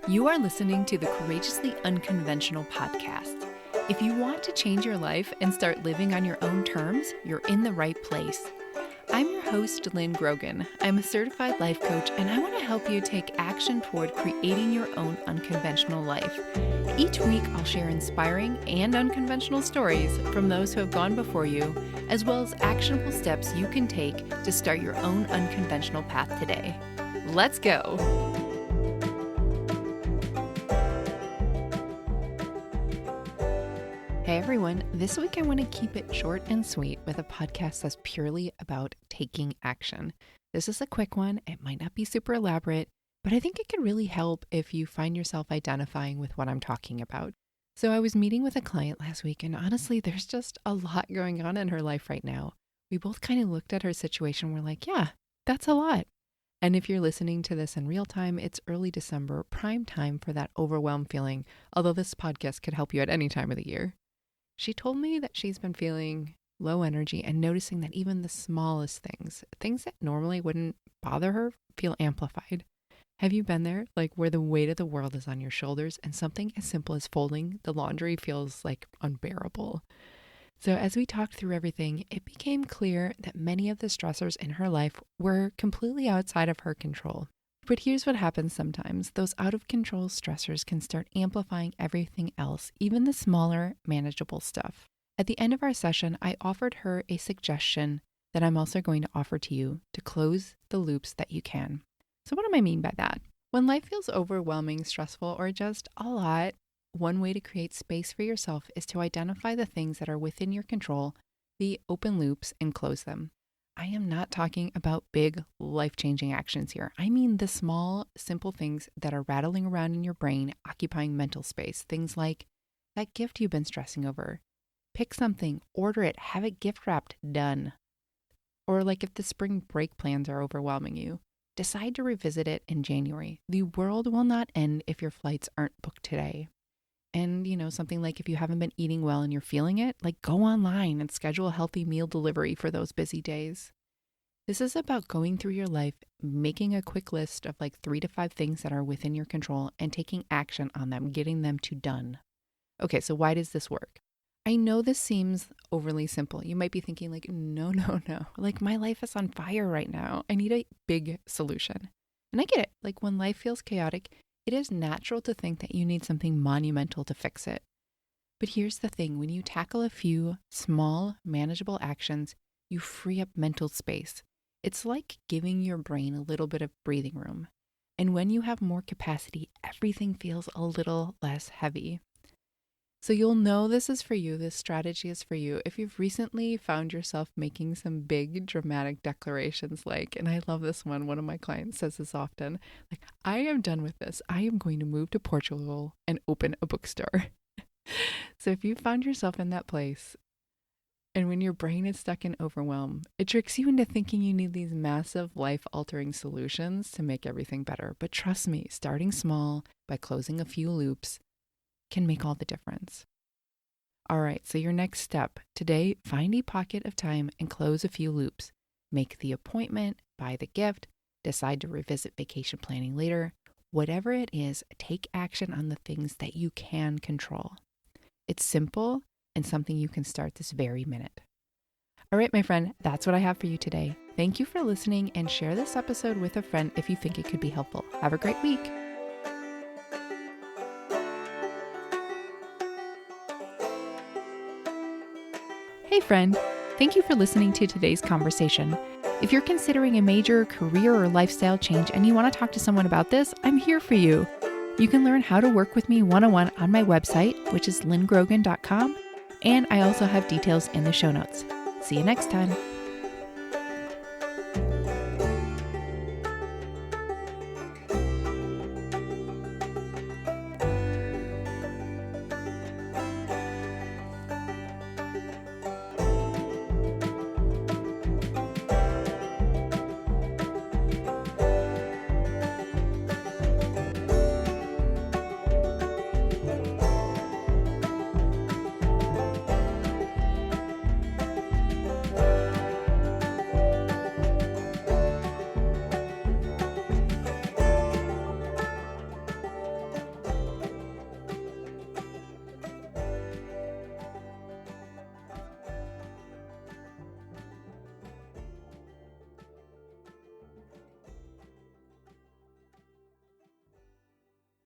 You are listening to the Courageously Unconventional podcast. If you want to change your life and start living on your own terms, you're in the right place. I'm your host, Lynn Grogan. I'm a certified life coach, and I want to help you take action toward creating your own unconventional life. Each week, I'll share inspiring and unconventional stories from those who have gone before you, as well as actionable steps you can take to start your own unconventional path today. Let's go! Hey everyone, this week I want to keep it short and sweet with a podcast that's purely about taking action. This is a quick one. It might not be super elaborate, but I think it could really help if you find yourself identifying with what I'm talking about. So I was meeting with a client last week, and honestly, there's just a lot going on in her life right now. We both kind of looked at her situation. We're like, yeah, that's a lot. And if you're listening to this in real time, it's early December, prime time for that overwhelm feeling, although this podcast could help you at any time of the year. She told me that she's been feeling low energy and noticing that even the smallest things that normally wouldn't bother her, feel amplified. Have you been there? Like where the weight of the world is on your shoulders and something as simple as folding the laundry feels like unbearable. So as we talked through everything, it became clear that many of the stressors in her life were completely outside of her control. But here's what happens sometimes. Those out of control stressors can start amplifying everything else, even the smaller, manageable stuff. At the end of our session, I offered her a suggestion that I'm also going to offer to you to close the loops that you can. So what do I mean by that? When life feels overwhelming, stressful, or just a lot, one way to create space for yourself is to identify the things that are within your control, the open loops, and close them. I am not talking about big, life-changing actions here. I mean the small, simple things that are rattling around in your brain, occupying mental space. Things like that gift you've been stressing over. Pick something, order it, have it gift wrapped, done. Or like if the spring break plans are overwhelming you, decide to revisit it in January. The world will not end if your flights aren't booked today. And, something like if you haven't been eating well and you're feeling it, like go online and schedule a healthy meal delivery for those busy days. This is about going through your life, making a quick list of like 3 to 5 things that are within your control and taking action on them, getting them to done. Okay, so why does this work? I know this seems overly simple. You might be thinking like, no. Like my life is on fire right now. I need a big solution. And I get it. Like when life feels chaotic, it is natural to think that you need something monumental to fix it. But here's the thing, when you tackle a few small, manageable actions, you free up mental space. It's like giving your brain a little bit of breathing room. And when you have more capacity, everything feels a little less heavy. So you'll know this is for you, this strategy is for you, if you've recently found yourself making some big dramatic declarations like, and I love this one of my clients says this often, like, I am done with this. I am going to move to Portugal and open a bookstore. So if you found yourself in that place, and when your brain is stuck in overwhelm, it tricks you into thinking you need these massive life-altering solutions to make everything better. But trust me, starting small by closing a few loops can make all the difference. All right, so your next step today, find a pocket of time and close a few loops. Make the appointment, buy the gift, decide to revisit vacation planning later. Whatever it is, take action on the things that you can control. It's simple and something you can start this very minute. All right, my friend, that's what I have for you today. Thank you for listening and share this episode with a friend if you think it could be helpful. Have a great week. Hey friend, thank you for listening to today's conversation. If you're considering a major career or lifestyle change and you want to talk to someone about this, I'm here for you. You can learn how to work with me one-on-one on my website, which is lynngrogan.com, and I also have details in the show notes. See you next time.